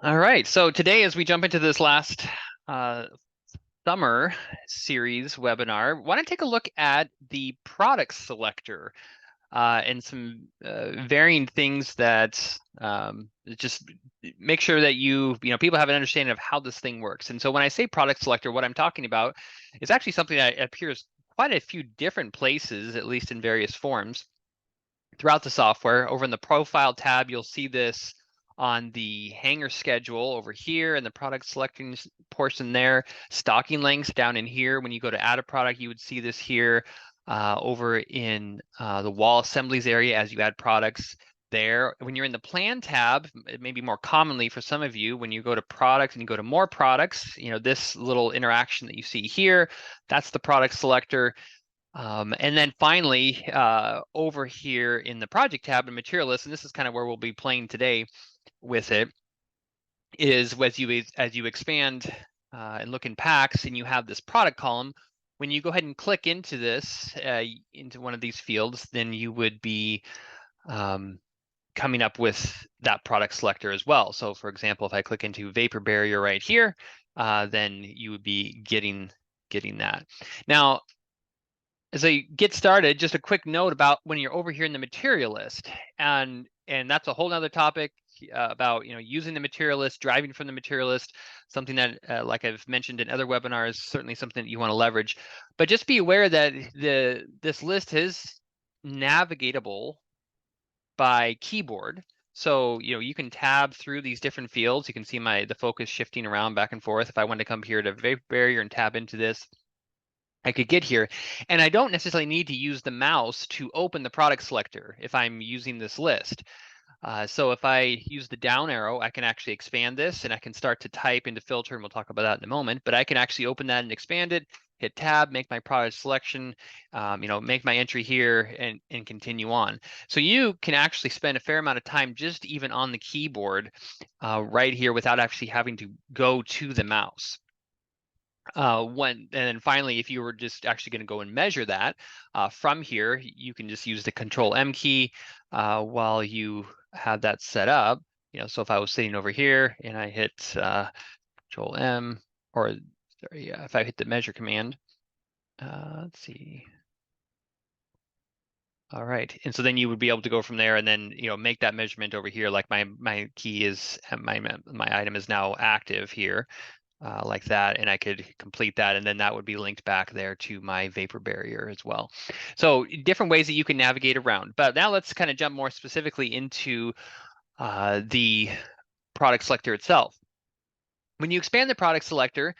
All right, so today as we jump into this last summer series webinar, want to take a look at the product selector and some varying things that just make sure that people have an understanding of how this thing works. And so when I say product selector, what I'm talking about is actually something that appears quite a few different places, at least in various forms throughout the software. Over in the profile tab, you'll see this on the hanger schedule over here and the product selecting portion there. Stocking links down in here. When you go to add a product, you would see this here over in the wall assemblies area as you add products there. When you're in the plan tab, maybe more commonly for some of you, when you go to products and you go to more products, this little interaction that you see here, that's the product selector. And then finally, over here in the project tab and material list, and this is kind of where we'll be playing today with it, is as you expand and look in packs and you have this product column, when you go ahead and click into this, into one of these fields, then you would be coming up with that product selector as well. So for example, if I click into vapor barrier right here, then you would be getting that. Now, as I get started, just a quick note about when you're over here in the material list, and that's a whole nother topic about using the material list, driving from the material list, something that like I've mentioned in other webinars, certainly something that you want to leverage. But just be aware that this list is navigatable by keyboard. So you can tab through these different fields. You can see the focus shifting around back and forth. If I want to come here to vapor barrier and tab into this, I could get here, and I don't necessarily need to use the mouse to open the product selector if I'm using this list. So if I use the down arrow, I can actually expand this and I can start to type into filter, and we'll talk about that in a moment, but I can actually open that and expand it, hit tab, make my product selection, make my entry here and continue on. So you can actually spend a fair amount of time just even on the keyboard right here without actually having to go to the mouse. And then finally, if you were just actually going to go and measure that from here, you can just use the Control M key while you have that set up. So if I was sitting over here and I hit Control M, or sorry, yeah, if I hit the measure command, let's see. All right, and so then you would be able to go from there and then make that measurement over here. Like my key is my item is now active here. Like that, and I could complete that, and then that would be linked back there to my vapor barrier as well. So different ways that you can navigate around. But now let's kind of jump more specifically into the product selector itself. When you expand the product selector,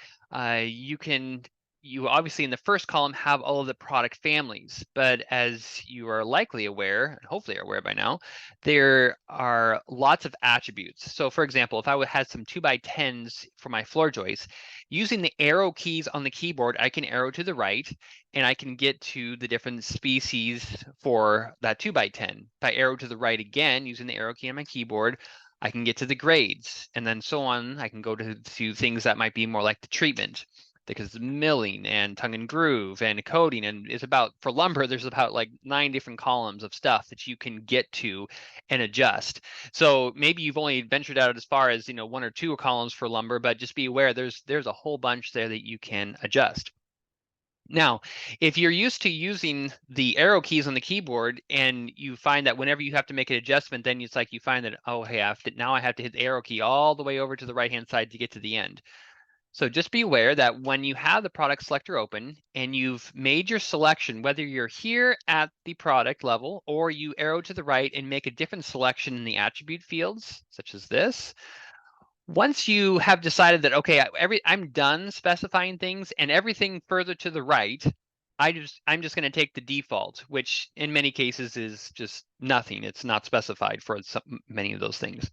you obviously in the first column have all of the product families, but as you are likely aware, and hopefully are aware by now, there are lots of attributes. So for example, if I had some 2x10s for my floor joists, using the arrow keys on the keyboard, I can arrow to the right and I can get to the different species for that 2x10. If I arrow to the right again, using the arrow key on my keyboard, I can get to the grades, and then so on. I can go to things that might be more like the treatment, because milling and tongue and groove and coating, and it's about, for lumber, there's about like 9 different columns of stuff that you can get to and adjust. So maybe you've only ventured out as far as 1 or 2 columns for lumber, but just be aware there's a whole bunch there that you can adjust. Now, if you're used to using the arrow keys on the keyboard and you find that whenever you have to make an adjustment, then it's like you find that, oh, hey, now I have to hit the arrow key all the way over to the right-hand side to get to the end. So just be aware that when you have the product selector open and you've made your selection, whether you're here at the product level or you arrow to the right and make a different selection in the attribute fields, such as this, once you have decided that, okay, I'm done specifying things, and everything further to the right, I'm just going to take the default, which in many cases is just nothing. It's not specified for many of those things.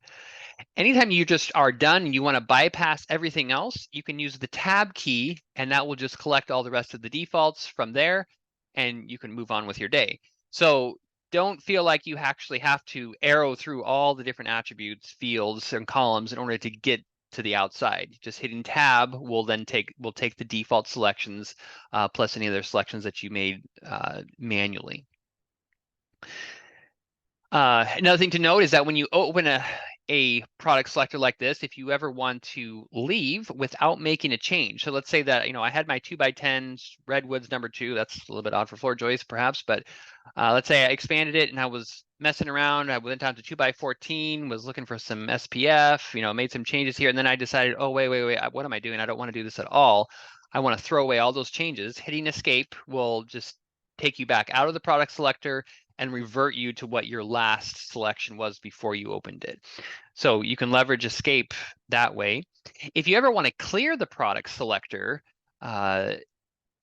Anytime you just are done and you want to bypass everything else, you can use the tab key, and that will just collect all the rest of the defaults from there, and you can move on with your day. So don't feel like you actually have to arrow through all the different attributes, fields, and columns in order to get to the outside. Just hitting tab will take the default selections plus any other selections that you made manually. Another thing to note is that when you open a product selector like this if you ever want to leave without making a change. So let's say that, I had my 2x10s redwoods #2. That's a little bit odd for floor joists perhaps, but let's say I expanded it and I was messing around. I went down to 2x14, was looking for some SPF, made some changes here. And then I decided, oh, wait, what am I doing? I don't want to do this at all. I want to throw away all those changes. Hitting escape will just take you back out of the product selector and revert you to what your last selection was before you opened it. So you can leverage escape that way. If you ever want to clear the product selector,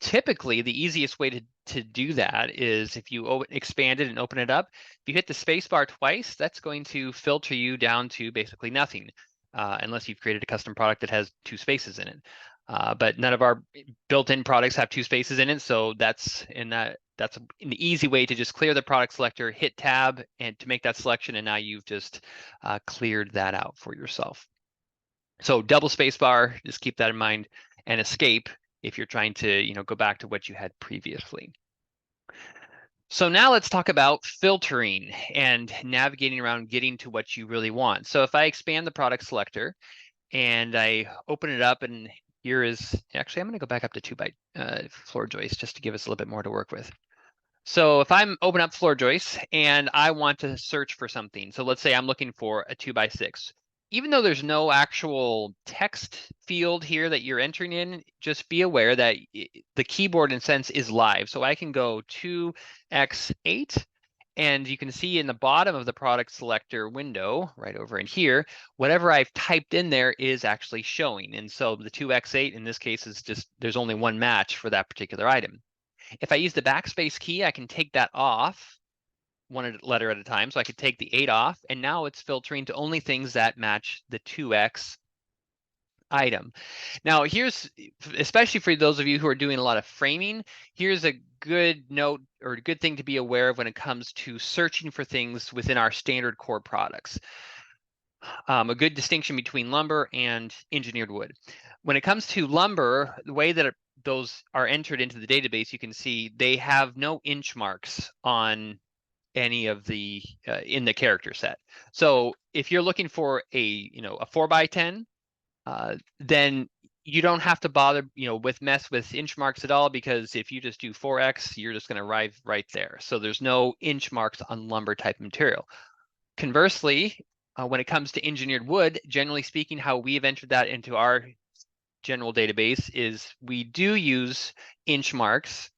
typically the easiest way to do that is if you expand it and open it up. If you hit the space bar twice, that's going to filter you down to basically nothing, unless you've created a custom product that has 2 spaces in it. But none of our built-in products have 2 spaces in it, so that's an easy way to just clear the product selector, hit tab and to make that selection, and now you've just cleared that out for yourself. So double space bar, just keep that in mind, and escape if you're trying to go back to what you had previously. So now let's talk about filtering and navigating around getting to what you really want. So if I expand the product selector and I open it up, and here is, actually I'm going to go back up to 2 by floor joist just to give us a little bit more to work with. So if I'm open up floor joists and I want to search for something, so let's say I'm looking for a 2x6, even though there's no actual text field here that you're entering in, just be aware that the keyboard in sense is live. So I can go 2x8, and you can see in the bottom of the product selector window right over in here, whatever I've typed in there is actually showing. And so the 2x8 in this case is just, there's only one match for that particular item. If I use the backspace key, I can take that off one letter at a time. So I could take the 8 off, and now it's filtering to only things that match the 2x item. Now here's, especially for those of you who are doing a lot of framing, here's a good note or a good thing to be aware of when it comes to searching for things within our standard core products. A good distinction between lumber and engineered wood. When it comes to lumber, the way that those are entered into the database, you can see they have no inch marks on any of the in the character set. So if you're looking for a 4x10, then you don't have to bother mess with inch marks at all, because if you just do 4x, you're just going to arrive right there. So there's no inch marks on lumber type material. Conversely, when it comes to engineered wood, generally speaking, how we've entered that into our general database is we do use inch marks,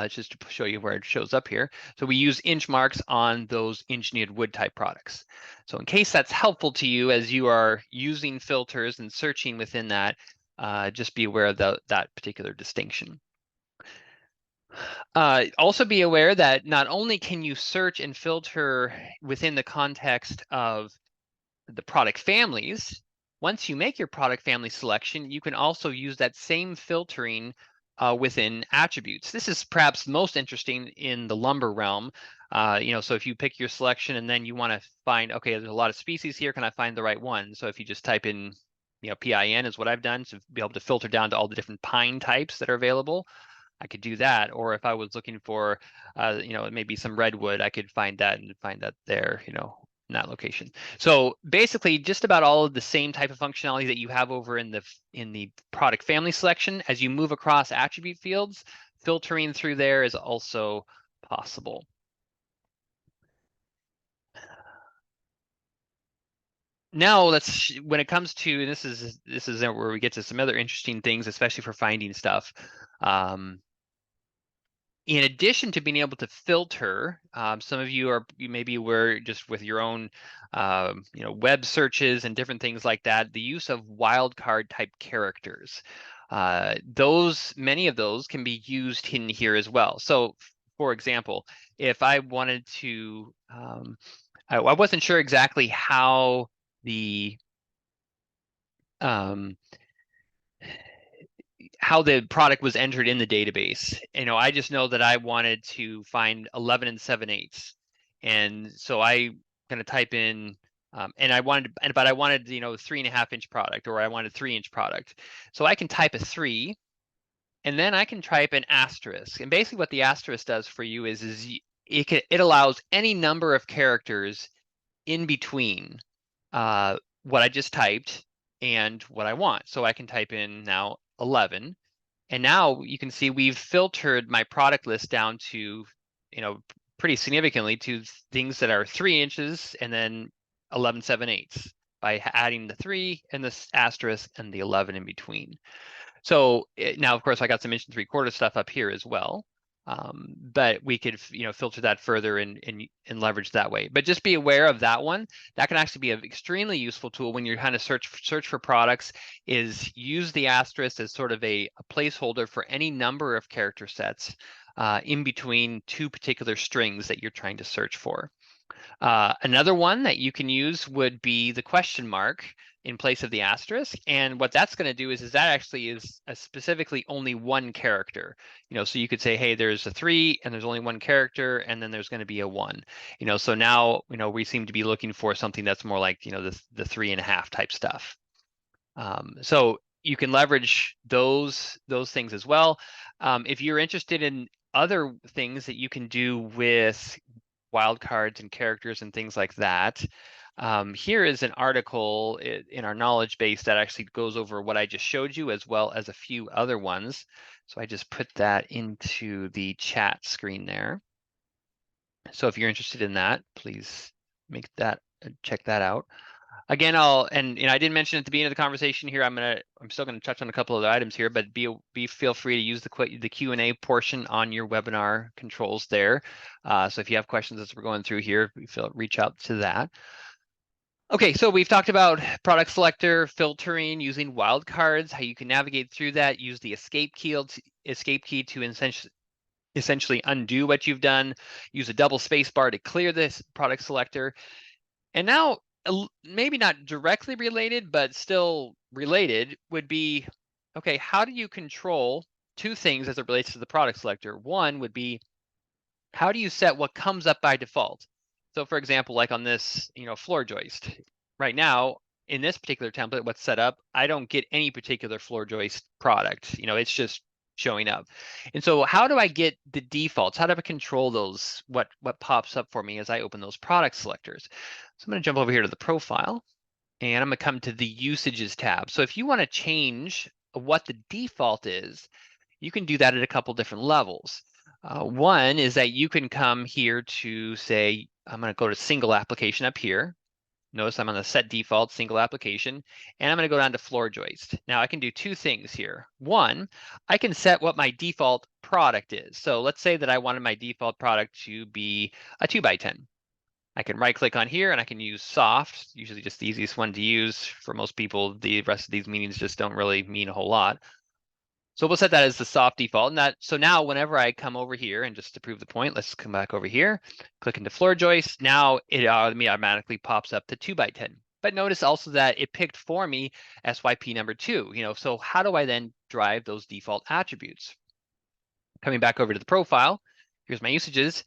just to show you where it shows up here. So we use inch marks on those engineered wood type products. So in case that's helpful to you as you are using filters and searching within that, just be aware of that particular distinction. Also be aware that not only can you search and filter within the context of the product families, once you make your product family selection, you can also use that same filtering within attributes. This is perhaps most interesting in the lumber realm. So if you pick your selection and then you want to find, okay, there's a lot of species here, can I find the right one? So if you just type in, PIN is what I've done to be able to filter down to all the different pine types that are available. I could do that. Or if I was looking for, maybe some redwood, I could find that there, in that location. So basically just about all of the same type of functionality that you have over in the product family selection. As you move across attribute fields, filtering through there is also possible. Now when it comes to, this is where we get to some other interesting things, especially for finding stuff. In addition to being able to filter, some of you maybe aware just with your own, web searches and different things like that, the use of wildcard type characters. Many of those can be used in here as well. So, for example, if I wanted to, I wasn't sure exactly how the product was entered in the database. I just know that I wanted to find 11 7/8, and so I going to type in, but I wanted 3.5 inch product, or I wanted 3-inch product. So I can type a 3, and then I can type an asterisk. And basically, what the asterisk does for you is it allows any number of characters in between what I just typed and what I want. So I can type in now 11. And now you can see we've filtered my product list down to, pretty significantly to things that are 3 inches and then 11/7/8 by adding the 3 and the asterisk and the 11 in between. So now, of course, I got some 1 3/4 stuff up here as well. But we could, filter that further and leverage that way. But just be aware of that one. That can actually be an extremely useful tool when you're kind of search for products. Is use the asterisk as sort of a placeholder for any number of character sets in between 2 particular strings that you're trying to search for. Another one that you can use would be the question mark in place of the asterisk. And what that's going to do is that actually is specifically only one character. So you could say, hey, there's a 3 and there's only one character, and then there's going to be a 1. So now, we seem to be looking for something that's more like, the 3.5 type stuff. So you can leverage those things as well. If you're interested in other things that you can do with wildcards and characters and things like that, here is an article in our knowledge base that actually goes over what I just showed you, as well as a few other ones. So I just put that into the chat screen there. So if you're interested in that, please check that out. Again, I didn't mention at the beginning of the conversation here, I'm still gonna touch on a couple of the items here, but feel free to use the Q&A portion on your webinar controls there. So if you have questions as we're going through here, reach out to that. Okay, so we've talked about product selector, filtering, using wildcards, how you can navigate through that, use the escape key to essentially undo what you've done, use a double space bar to clear this product selector. And now, maybe not directly related, but still related, would be, okay, how do you control 2 things as it relates to the product selector? One would be, how do you set what comes up by default? So for example, like on this, floor joist, right now, in this particular template, what's set up, I don't get any particular floor joist product. It's just showing up. And so how do I get the defaults? How do I control those, what pops up for me as I open those product selectors? So I'm going to jump over here to the profile, and I'm going to come to the usages tab. So if you want to change what the default is, you can do that at a couple different levels. One is that you can come here to say, I'm going to go to single application up here. Notice I'm on the set default single application, and I'm going to go down to floor joist. Now I can do 2 things here. One, I can set what my default product is. So let's say that I wanted my default product to be a 2x10. I can right click on here and I can use soft, usually just the easiest one to use. For most people, the rest of these meanings just don't really mean a whole lot. So we'll set that as the soft default. And so now whenever I come over here, and just to prove the point, let's come back over here, click into floor joist. Now it automatically pops up to 2x10. But notice also that it picked for me SYP number 2. So how do I then drive those default attributes? Coming back over to the profile, here's my usages.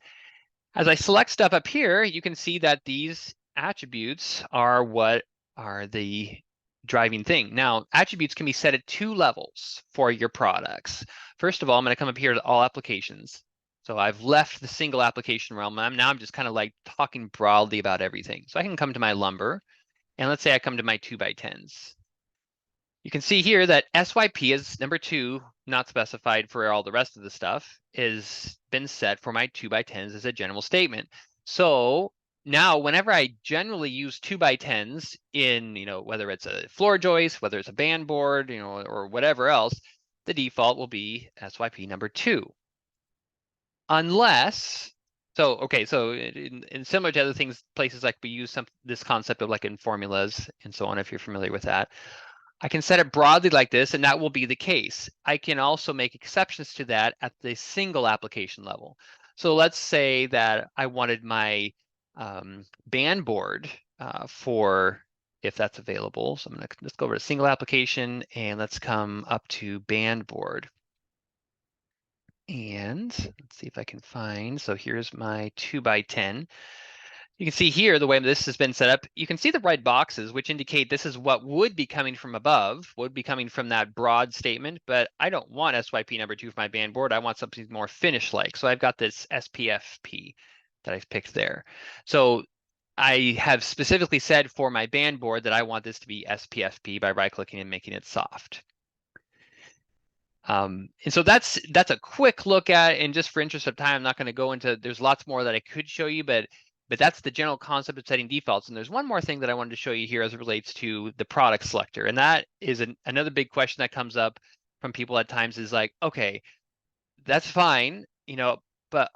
As I select stuff up here, you can see that these attributes are what are the driving thing. Now, attributes can be set at 2 levels for your products. First of all, I'm going to come up here to all applications. So I've left the single application realm. Now I'm just kind of like talking broadly about everything. So I can come to my lumber, and let's say I come to my 2x10s. You can see here that SYP is number 2, not specified for all the rest of the stuff, is been set for my 2x10s as a general statement. So now whenever I generally use 2x10s in, whether it's a floor joist, whether it's a band board, or whatever else, the default will be SYP number 2. Unless, so in similar to other things, places like we use this concept of like in formulas and so on, if you're familiar with that, I can set it broadly like this, and that will be the case. I can also make exceptions to that at the single application level. So let's say that I wanted my band board for, if that's available. So let's go over to single application, and let's come up to band board. And let's see if I can find, so here's my 2x10. You can see here the way this has been set up, you can see the red boxes, which indicate this is what would be coming from above, would be coming from that broad statement, but I don't want SYP number 2 for my band board. I want something more finish-like. So I've got this SPFP that I've picked there. So I have specifically said for my band board that I want this to be SPFP by right-clicking and making it soft. And so that's a quick look at it, and just for interest of time, I'm not going to go into, there's lots more that I could show you, but that's the general concept of setting defaults. And there's one more thing that I wanted to show you here as it relates to the product selector. And that is another big question that comes up from people at times is like, okay, that's fine, but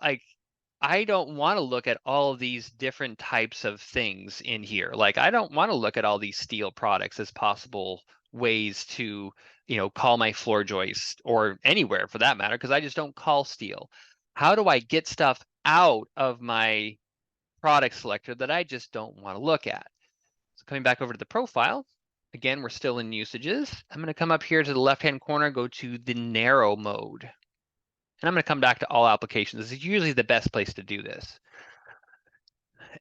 I don't want to look at all of these different types of things in here. Like, I don't want to look at all these steel products as possible ways to, call my floor joist, or anywhere for that matter, because I just don't call steel. How do I get stuff out of my product selector that I just don't want to look at? So coming back over to the profile, again, we're still in usages. I'm going to come up here to the left-hand corner, go to the narrow mode. And I'm going to come back to all applications. This is usually the best place to do this.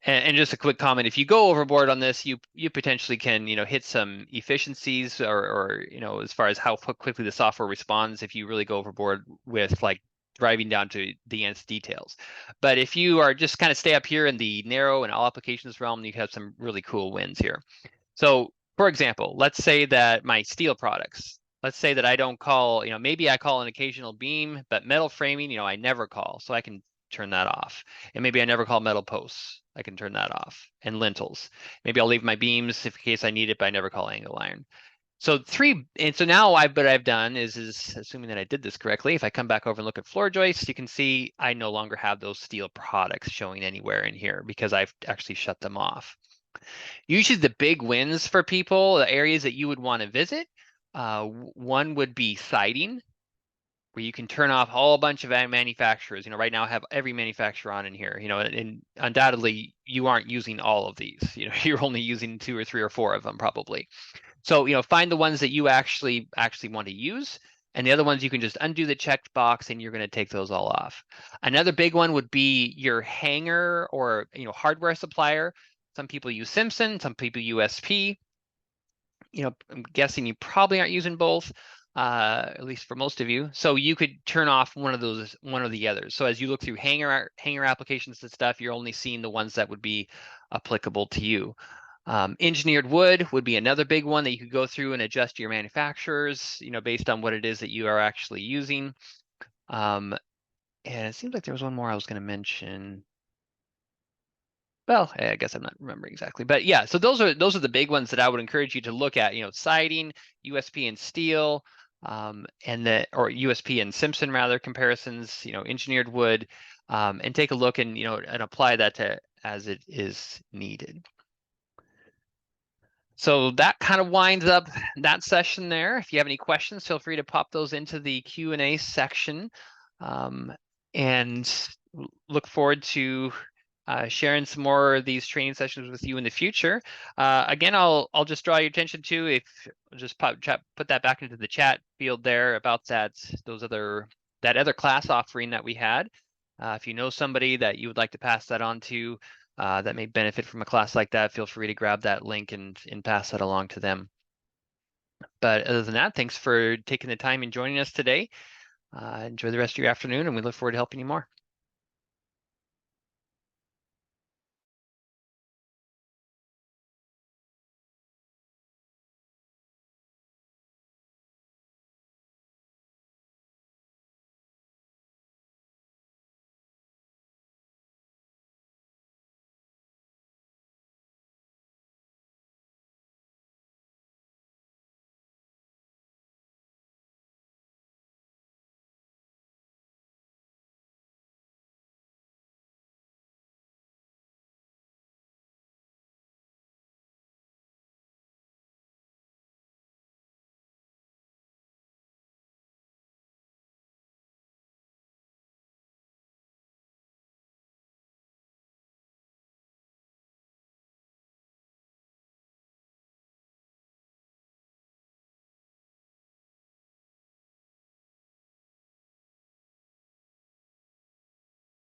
And just a quick comment: if you go overboard on this, you potentially can hit some efficiencies, or as far as how quickly the software responds if you really go overboard with like driving down to the nth details. But if you are just kind of stay up here in the narrow and all applications realm, you have some really cool wins here. So for example, let's say that my steel products, let's say that I don't call, maybe I call an occasional beam, but metal framing, I never call. So I can turn that off. And maybe I never call metal posts. I can turn that off. And lintels. Maybe I'll leave my beams in case I need it, but I never call angle iron. So now what I've done is assuming that I did this correctly, if I come back over and look at floor joists, you can see I no longer have those steel products showing anywhere in here because I've actually shut them off. Usually the big wins for people, the areas that you would want to visit, one would be siding, where you can turn off a whole bunch of manufacturers. Right now I have every manufacturer on in here, and undoubtedly you aren't using all of these. You're only using 2 or 3 or 4 of them probably. So, find the ones that you actually want to use, and the other ones you can just undo the checked box and you're going to take those all off. Another big one would be your hanger or hardware supplier. Some people use Simpson, some people USP. I'm guessing you probably aren't using both, at least for most of you. So you could turn off one of those, one or the others. So as you look through hanger applications and stuff, you're only seeing the ones that would be applicable to you. Engineered wood would be another big one that you could go through and adjust your manufacturers, based on what it is that you are actually using. And it seems like there was one more I was going to mention. Well, I guess I'm not remembering exactly, but yeah. So those are the big ones that I would encourage you to look at. Siding, USP and steel, or USP and Simpson rather comparisons. Engineered wood, and take a look and and apply that to as it is needed. So that kind of winds up that session there. If you have any questions, feel free to pop those into the Q&A section, and look forward to sharing some more of these training sessions with you in the future. Again, I'll just draw your attention to, if just put that back into the chat field there about that other class offering that we had. If you know somebody that you would like to pass that on to, that may benefit from a class like that, feel free to grab that link and pass that along to them. But other than that, thanks for taking the time and joining us today. Enjoy the rest of your afternoon, and we look forward to helping you more.